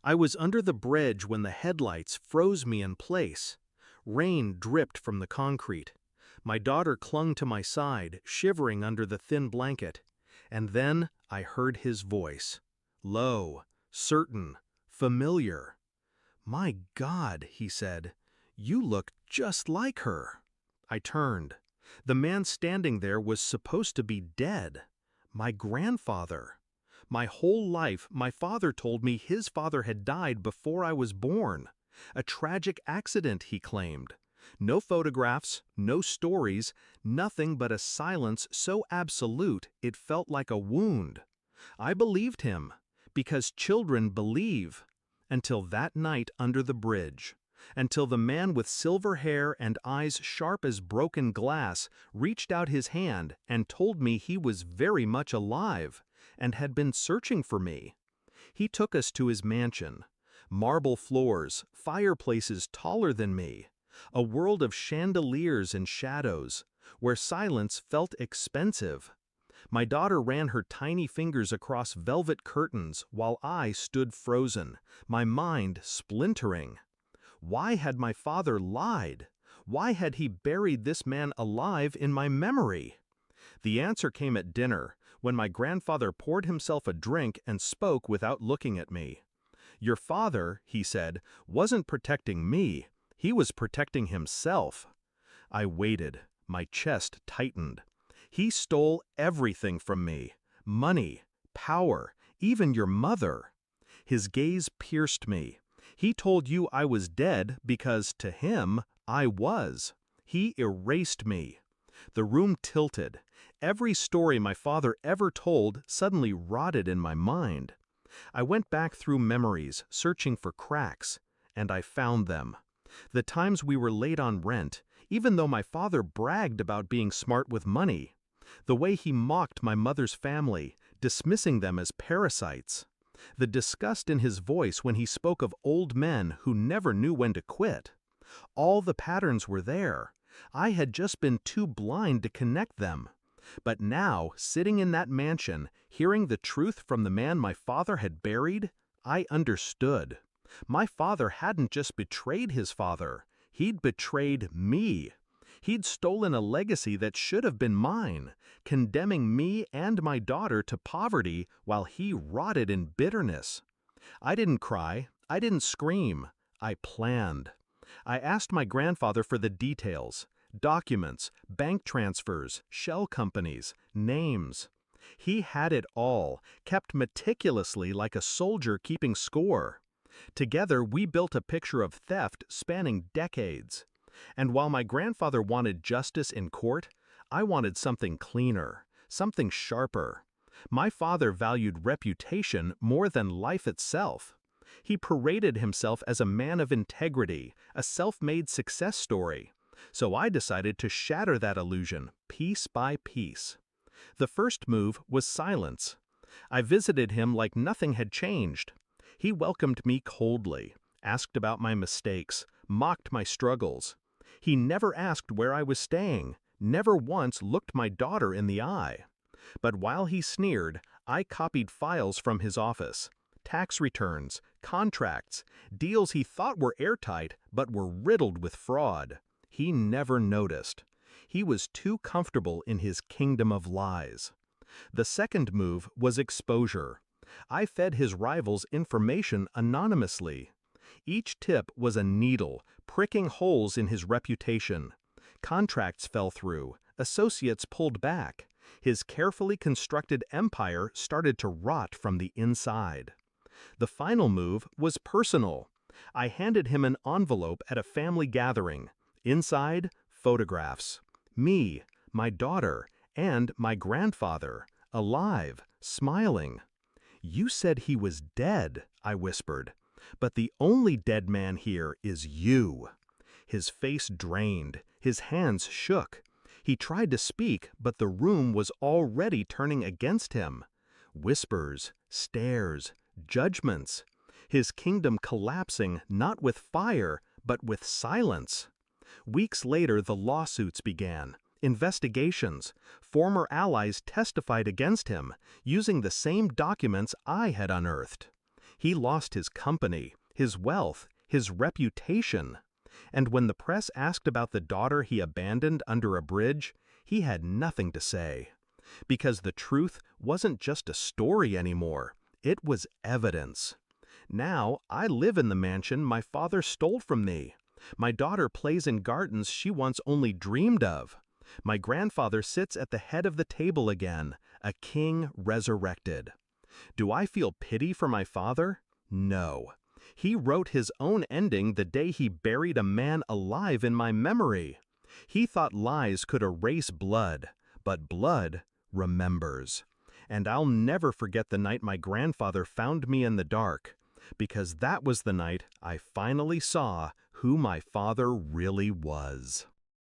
I was under the bridge when the headlights froze me in place. Rain dripped from the concrete. My daughter clung to my side, shivering under the thin blanket. And then I heard his voice. Low, certain, familiar. "My God," he said, "you look just like her." I turned. The man standing there was supposed to be dead. My grandfather. My whole life, my father told me his father had died before I was born. A tragic accident, he claimed. No photographs, no stories, nothing but a silence so absolute it felt like a wound. I believed him, because children believe. Until that night under the bridge. Until the man with silver hair and eyes sharp as broken glass reached out his hand and told me he was very much alive and had been searching for me. He took us to his mansion. Marble floors, fireplaces taller than me, a world of chandeliers and shadows, where silence felt expensive. My daughter ran her tiny fingers across velvet curtains while I stood frozen, my mind splintering. Why had my father lied? Why had he buried this man alive in my memory? The answer came at dinner, when my grandfather poured himself a drink and spoke without looking at me. "Your father," he said, "wasn't protecting me. He was protecting himself." I waited. My chest tightened. He stole everything from me. Money, power, even your mother. His gaze pierced me. He told you I was dead because, to him, I was. He erased me. The room tilted. Every story my father ever told suddenly rotted in my mind. I went back through memories, searching for cracks, and I found them. The times we were late on rent, even though my father bragged about being smart with money. The way he mocked my mother's family, dismissing them as parasites. The disgust in his voice when he spoke of old men who never knew when to quit. All the patterns were there. I had just been too blind to connect them. But now, sitting in that mansion, hearing the truth from the man my father had buried, I understood. My father hadn't just betrayed his father. He'd betrayed me. He'd stolen a legacy that should have been mine, condemning me and my daughter to poverty while he rotted in bitterness. I didn't cry. I didn't scream. I planned. I asked my grandfather for the details, documents, bank transfers, shell companies, names. He had it all, kept meticulously like a soldier keeping score. Together, we built a picture of theft spanning decades. And while my grandfather wanted justice in court, I wanted something cleaner, something sharper. My father valued reputation more than life itself. He paraded himself as a man of integrity, a self-made success story. So I decided to shatter that illusion, piece by piece. The first move was silence. I visited him like nothing had changed. He welcomed me coldly, asked about my mistakes, mocked my struggles. He never asked where I was staying, never once looked my daughter in the eye. But while he sneered, I copied files from his office. Tax returns, contracts, deals he thought were airtight but were riddled with fraud. He never noticed. He was too comfortable in his kingdom of lies. The second move was exposure. I fed his rivals information anonymously. Each tip was a needle, pricking holes in his reputation. Contracts fell through, associates pulled back. His carefully constructed empire started to rot from the inside. The final move was personal. I handed him an envelope at a family gathering. Inside, photographs. Me, my daughter, and my grandfather, alive, smiling. "You said he was dead," I whispered. "But the only dead man here is you." His face drained, his hands shook. He tried to speak, but the room was already turning against him. Whispers, stares, judgments. His kingdom collapsing not with fire, but with silence. Weeks later, the lawsuits began. Investigations. Former allies testified against him, using the same documents I had unearthed. He lost his company, his wealth, his reputation. And when the press asked about the daughter he abandoned under a bridge, he had nothing to say. Because the truth wasn't just a story anymore, it was evidence. Now I live in the mansion my father stole from me. My daughter plays in gardens she once only dreamed of. My grandfather sits at the head of the table again, a king resurrected. Do I feel pity for my father? No. He wrote his own ending the day he buried a man alive in my memory. He thought lies could erase blood, but blood remembers. And I'll never forget the night my grandfather found me in the dark, because that was the night I finally saw who my father really was.